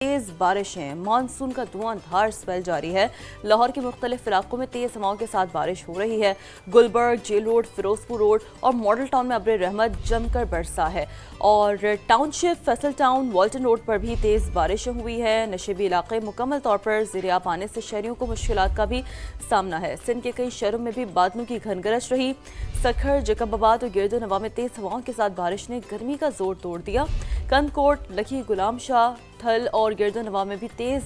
तेज बारिशें, मानसून का धुआंधार स्पेल जारी है। लाहौर के मुख्तलिफ इलाकों में तेज हवाओं के साथ बारिश हो रही है। Gulberg, Jail Road, Ferozepur Road और मॉडल टाउन में अब्र रहमत जमकर बरसा है और Township, Faisal Town, Walton Road पर भी तेज बारिशें हुई है। नशेबी इलाके मुकम्मल तौर पर ज़ेर-ए-आब आने से शहरियों को मुश्किलात का भी सामना है। सिंध के कई शहरों में भी बादलों की घनगरज रही। सखर, जैकबाबाद और गिरदो नवा में तेज हवाओं के साथ बारिश ने गर्मी का जोर तोड़ दिया। कंदकोट, लखी, गुलाम शाह, थल और गिरदो नवा में भी तेज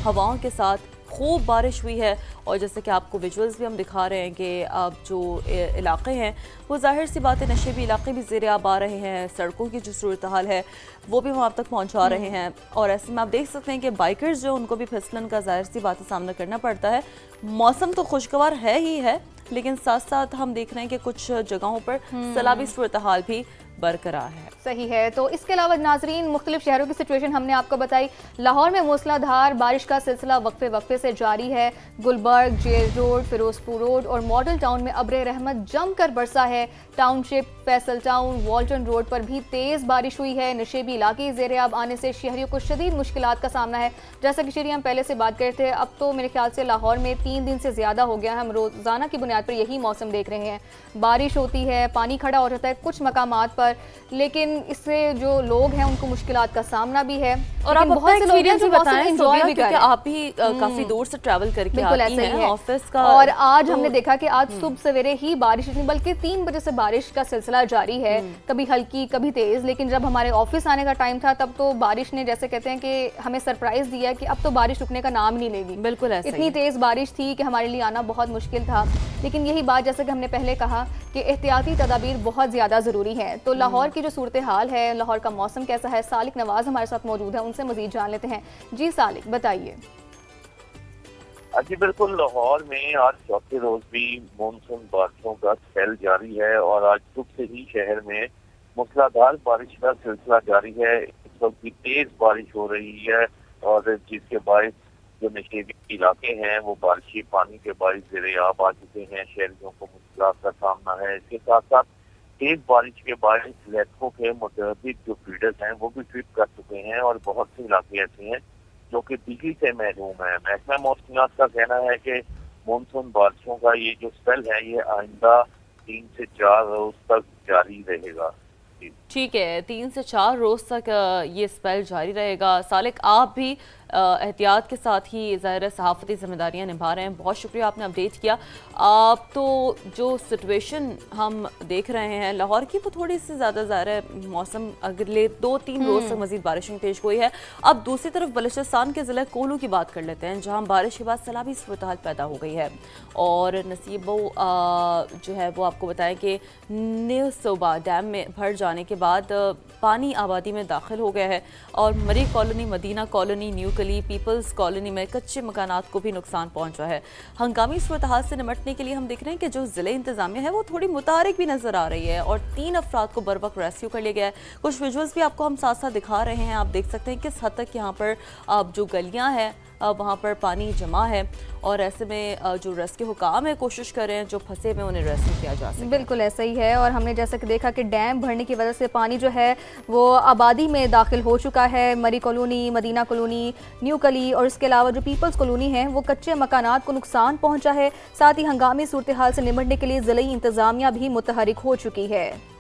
हवाओं के साथ खूब बारिश हुई है। और जैसे कि आपको विजुअल्स भी हम दिखा रहे हैं कि अब जो इलाके हैं वो जाहिर सी बात है नशेबी इलाके भी ज़ेर-ए-आब आ रहे हैं। सड़कों की जो सूरत हाल है वो भी वहाँ तक पहुँचा रहे हैं और ऐसे में आप देख सकते हैं कि बाइकर्स जो उनको भी फिसलन का जाहिर सी बात है सामना करना पड़ता है। मौसम तो खुशगवार है ही है, लेकिन साथ साथ हम देख रहे हैं कि कुछ जगहों पर सैलाबी सूरत हाल भी बरकरार है। सही है। तो इसके अलावा नाजरीन मुख्तलिफ शहरों की सिचुएशन हमने आपको बताई। लाहौर में मूसलाधार बारिश का सिलसिला वक्फे वक्फे से जारी है। Gulberg, Jail Road, Ferozepur Road और मॉडल टाउन में अब्र रहमत जमकर बरसा है। Township, Faisal Town, Walton Road पर भी तेज बारिश हुई है। नशेबी इलाके ज़ेर-ए-आब आने से शहरियों को शदीद मुश्किलात का सामना है। जैसा कि शहरी हम पहले से बात करते थे, अब तो मेरे ख्याल से लाहौर में 3 दिन से ज़्यादा हो गया है, हम रोज़ाना की बुनियाद पर यही मौसम देख रहे हैं। बारिश होती है, पानी खड़ा हो जाता है कुछ मकामात पर, लेकिन इससे जो लोग हैं उनको मुश्किलात का सामना भी है। और आप बहुत से लोग हैं जो बताएं एंजॉय भी कर रहे हैं। आप भी काफी दूर से ट्रैवल करके आती हैं ऑफिस का। और आज हमने देखा कि आज सुबह सवेरे ही बारिश, बल्कि 3 बजे से बारिश का सिलसिला जारी है, कभी हल्की कभी तेज। लेकिन जब हमारे ऑफिस आने का टाइम था तब तो बारिश ने, जैसे कहते हैं कि हमें सरप्राइज दिया कि अब तो बारिश रुकने का नाम नहीं लेगी। बिल्कुल ऐसा इतनी तेज बारिश थी कि हमारे लिए आना बहुत मुश्किल था। लेकिन यही बात, जैसे कि हमने पहले कहा कि एहतियाती तदाबीर बहुत ज्यादा जरूरी है। तो लाहौर की जो सूरत हाल है, लाहौर का मौसम कैसा है, सालिक नवाज हमारे साथ मौजूद है, उनसे मजीद जान लेते हैं। जी सालिक, बताइए। जी बिल्कुल, लाहौर में आज चौथे रोज भी मानसून बारिशों का स्पेल जारी है और आज सुबह से ही शहर में मूसलाधार बारिश का सिलसिला जारी है। इस वक्त भी तेज बारिश हो रही है और जिसके बायस जो नशेबी इलाके हैं वो बारिशी पानी के बायस ज़ेर-ए-आब आ चुके हैं। शहरियों को मुश्किलात का सामना है। इसके साथ साथ तेज बारिश के बायस लैको के मुतअद्दिद जो फीडर्स हैं वो भी ट्रिप कर चुके हैं और बहुत से इलाके ऐसे हैं जो कि बिजली से महरूम है। महकमा मौसमियात का कहना है कि मानसून बारिशों का ये जो स्पेल है ये आइंदा 3 से 4 रोज तक जारी रहेगा। ठीक है, 3 से 4 रोज तक ये स्पेल जारी रहेगा। सालिक, आप भी एहतियात के साथ ही ज़ाहिर सहाफ़ती जिम्मेदारियाँ निभा रहे हैं। बहुत शुक्रिया, आपने अपडेट किया। आप तो जो सिचुएशन हम देख रहे हैं लाहौर की, वो थोड़ी सी ज़्यादा ज़ाहिर मौसम अगले 2-3 रोज़ तक मज़ीद बारिश में पेश गोई है। अब दूसरी तरफ बलूचिस्तान के ज़िला कोलू की बात कर लेते हैं, जहाँ बारिश के बाद सैलाबी सूरत हाल पैदा हो गई है। और नसीबो जो है वो आपको बताएं कि न्यू सोबा डैम में भर जाने के बाद पानी आबादी में दाखिल हो गया है और मरी कॉलोनी, मदीना कॉलोनी, न्यू कली, पीपल्स कॉलोनी में कच्चे मकानात को भी नुकसान पहुंचा है। हंगामी सूरत हाल से निपटने के लिए हम देख रहे हैं कि जो ज़िले इंतजामिया है वो थोड़ी मुतारिक भी नजर आ रही है और 3 अफराद को बर वक्त रेस्क्यू कर लिया गया है। कुछ विजुअल्स भी आपको हम साथ साथ दिखा रहे हैं। आप देख सकते हैं किस हद तक यहाँ पर जो गलियाँ हैं वहाँ पर पानी जमा है और ऐसे में जो रेस्क्यू हुकाम है कोशिश कर रहे हैं जो फंसे हुए उन्हें रेस्क्यू किया जा सके। बिल्कुल ऐसा ही है। और हमने जैसा कि देखा कि डैम भरने की वजह से पानी जो है वो आबादी में दाखिल हो चुका है। मरी कॉलोनी, मदीना कॉलोनी, न्यू कली और इसके अलावा जो पीपल्स कॉलोनी है वो कच्चे मकानात को नुकसान पहुंचा है। साथ ही हंगामी सूरत हाल से निपटने के लिए ज़िले इंतजामिया भी मुतहरिक हो चुकी है।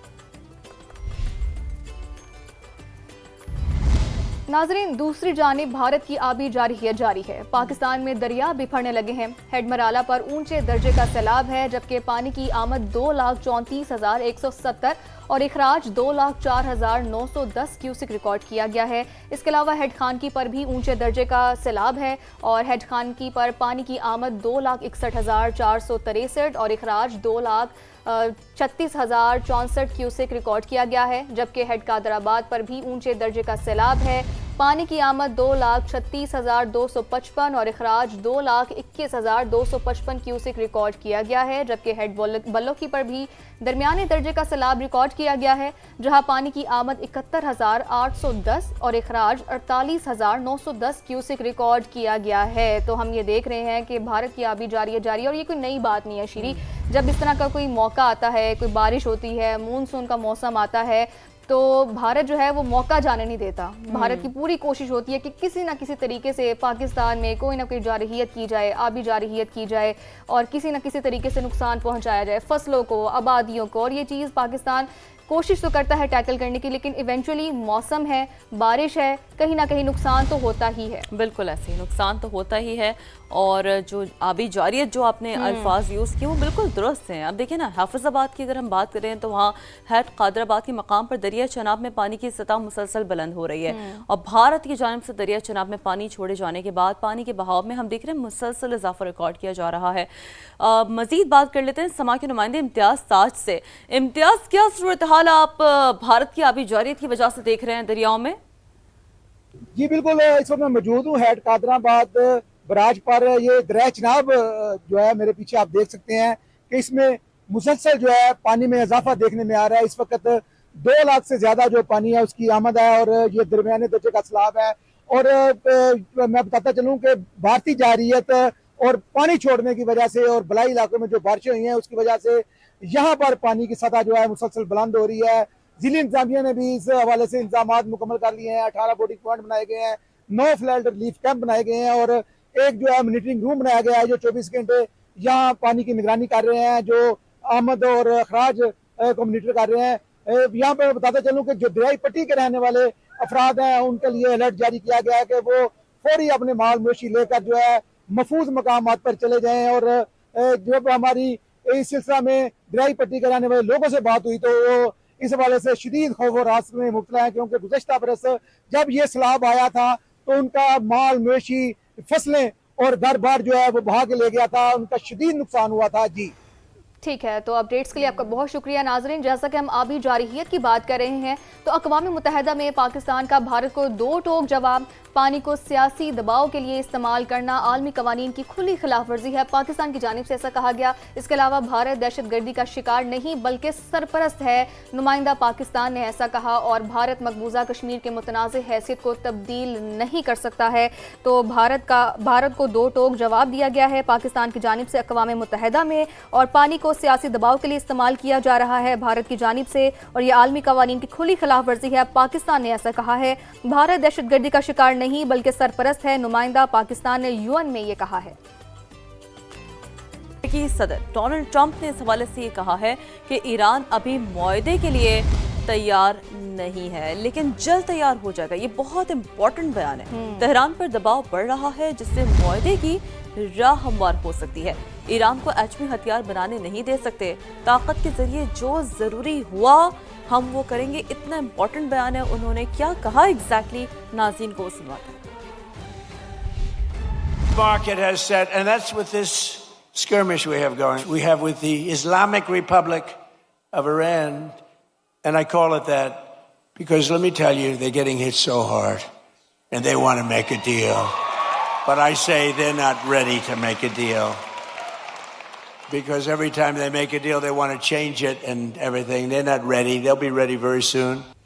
नाजरीन, दूसरी जानिब भारत की आबी जारी है। पाकिस्तान में दरिया बिफरने लगे हैं। हेडमराला पर ऊंचे दर्जे का सैलाब है, जबकि पानी की आमद 2,34,170 और इखराज 2,04,910 क्यूसिक रिकॉर्ड किया गया है। इसके अलावा हेड खानकी पर भी ऊंचे दर्जे का सैलाब है और हेड खानकी पर पानी की आमद 2,61,463 और इखराज 2,36,064 क्यूसिक रिकॉर्ड किया गया है। जबकि हेड कादराबाद पर भी ऊंचे दर्जे का सैलाब है। पानी की आमद 2,36,255 और इखराज 2,21,255 क्यूसिक रिकॉर्ड किया गया है। जबकि हेड बल्लोकी पर भी दरमियाने दर्जे का सैलाब रिकॉर्ड किया गया है, जहां पानी की आमद 71,810 और इखराज 48,910 क्यूसिक रिकॉर्ड किया गया है। तो हम ये देख रहे हैं कि भारत की आबी जारी है और ये कोई नई बात नहीं है शीरी। जब इस तरह का कोई मौका आता है, कोई बारिश होती है, मानसून का मौसम आता है, तो भारत जो है वो मौका जाने नहीं देता। भारत की पूरी कोशिश होती है कि किसी ना किसी तरीके से पाकिस्तान में कोई ना कोई जारहियत की जाए, आबी जारहियत की जाए और किसी ना किसी तरीके से नुकसान पहुंचाया जाए फसलों को, आबादियों को। और ये चीज़ पाकिस्तान कोशिश तो करता है टैकल करने की, लेकिन इवेंचुअली मौसम है, बारिश है, कहीं ना कहीं नुकसान तो होता ही है। बिल्कुल ऐसे ही नुकसान तो होता ही है। और जो आबी जारियत जो आपने अल्फाज यूज़ किए वो बिल्कुल दुरुस्त हैं। अब देखिए ना, हाफिज़ाबाद की अगर हम बात करें तो वहाँ हैट कादराबाद के मकाम पर दरिया चनाब में पानी की सतह मुसलसल बुलंद हो रही है और भारत की जानिब से दरिया चनाब में पानी छोड़े जाने के बाद पानी के बहाव में हम देख रहे हैं मुसलसल इजाफा रिकॉर्ड किया जा रहा है। मजीद बात कर लेते हैं समा के नुमाइंदे इम्तियाज़ ताज से। इम्तियाज़, क्या सूरत हाल आप भारत की आबी जारियत की वजह से देख रहे हैं दरियाओं में? जी बिल्कुल, इस वक्त मैं मौजूद हूँ हैट कादराबाद बराज पर। ये दरिया चनाब जो है मेरे पीछे आप देख सकते हैं कि इसमें मुसलसल जो है पानी में इजाफा देखने में आ रहा है। इस वक्त 2 लाख से ज्यादा जो पानी है उसकी आमद है और ये दरमियाने दर्जे का सैलाब है। और मैं बताता चलूँ कि भारतीय जारहियत और पानी छोड़ने की वजह से और बलाई इलाकों में जो बारिशें हुई हैं उसकी वजह से यहाँ पर पानी की सतह जो है मुसलसल बुलंद हो रही है। जिला इंतजामिया ने भी इस हवाले से इंतजाम मुकम्मल कर लिए हैं। 18 बोटिंग पॉइंट बनाए गए हैं, 9 फ्लड रिलीफ कैंप बनाए गए हैं और एक जो है मॉनिटरिंग रूम बनाया गया है जो 24 घंटे यहाँ पानी की निगरानी कर रहे हैं, जो आमद और अखराज को मॉनिटर कर रहे हैं। यहाँ पर बताते चलूँ कि जो दरियाई पट्टी के रहने वाले अफराद हैं उनके लिए अलर्ट जारी किया गया है कि वो फौरी अपने माल मवेशी लेकर जो है महफूज मकामात पर चले जाएं। और जब हमारी इस सिलसिला में दरियाई पट्टी के रहने वाले लोगों से बात हुई तो वो इस हवाले से शदीद खौफ और रास में मुब्तला है, क्योंकि गुज़श्ता बरस जब ये सैलाब आया था तो उनका माल मवेशी, फसलें और घर बार जो है वो बहा के ले गया था, उनका शदीद नुकसान हुआ था। जी ठीक है, तो अपडेट्स के लिए आपका बहुत शुक्रिया नाजरीन। जैसा कि हम आबी जारहियत की बात कर रहे हैं तो अक़वाम मुत्तहिदा में पाकिस्तान का भारत को 2 टोक जवाब। पानी को सियासी दबाव के लिए इस्तेमाल करना आलमी कवानीन की खुली खिलाफ वर्जी है, पाकिस्तान की जानिब से ऐसा कहा गया। इसके अलावा भारत दहशत गर्दी का शिकार नहीं बल्कि सरपरस्त है, नुमाइंदा पाकिस्तान ने ऐसा कहा। और भारत मकबूजा कश्मीर के मुतनाज़ हैसियत को तब्दील नहीं कर सकता है। तो भारत को 2 टोक जवाब दिया गया है पाकिस्तान की जानिब से अक़वाम मुत्तहिदा में। और पानी को सियासी दबाव के लिए इस्तेमाल किया जा रहा है भारत की जानिब से और ये आलमी कवानीन की खुली खिलाफ वर्जी है, पाकिस्तान ने ऐसा कहा है। भारत दहशत गर्दी का शिकार नहीं बल्कि सरपरस्त है, नुमाइंदा पाकिस्तान ने यूएन में ये कहा है। कि सदर डोनाल्ड ट्रंप ने इस हवाले से ये कहा है कि ईरान अभी मुआहदे के लिए तैयार नहीं है लेकिन जल्द तैयार हो जाएगा। ये बहुत इंपॉर्टेंट बयान है। तेहरान पर दबाव बढ़ रहा है जिससे मुआहदे की राह हमवार हो सकती है। ईरान को एटमी हथियार बनाने नहीं दे सकते, ताकत के जरिए जो जरूरी हुआ हम वो करेंगे। इतना इंपॉर्टेंट बयान है। उन्होंने क्या कहा एग्जैक्टली, नाज़रीन को सुनवाते हैं। Market has said, and that's with this skirmish we have going. We have with the Islamic Republic of Iran, and I call it that because let me tell you, they're getting hit so hard, and they want to make a deal. But I say they're not ready to make a deal. Because every time they make a deal, they want to change it and everything. They're not ready. They'll be ready very soon.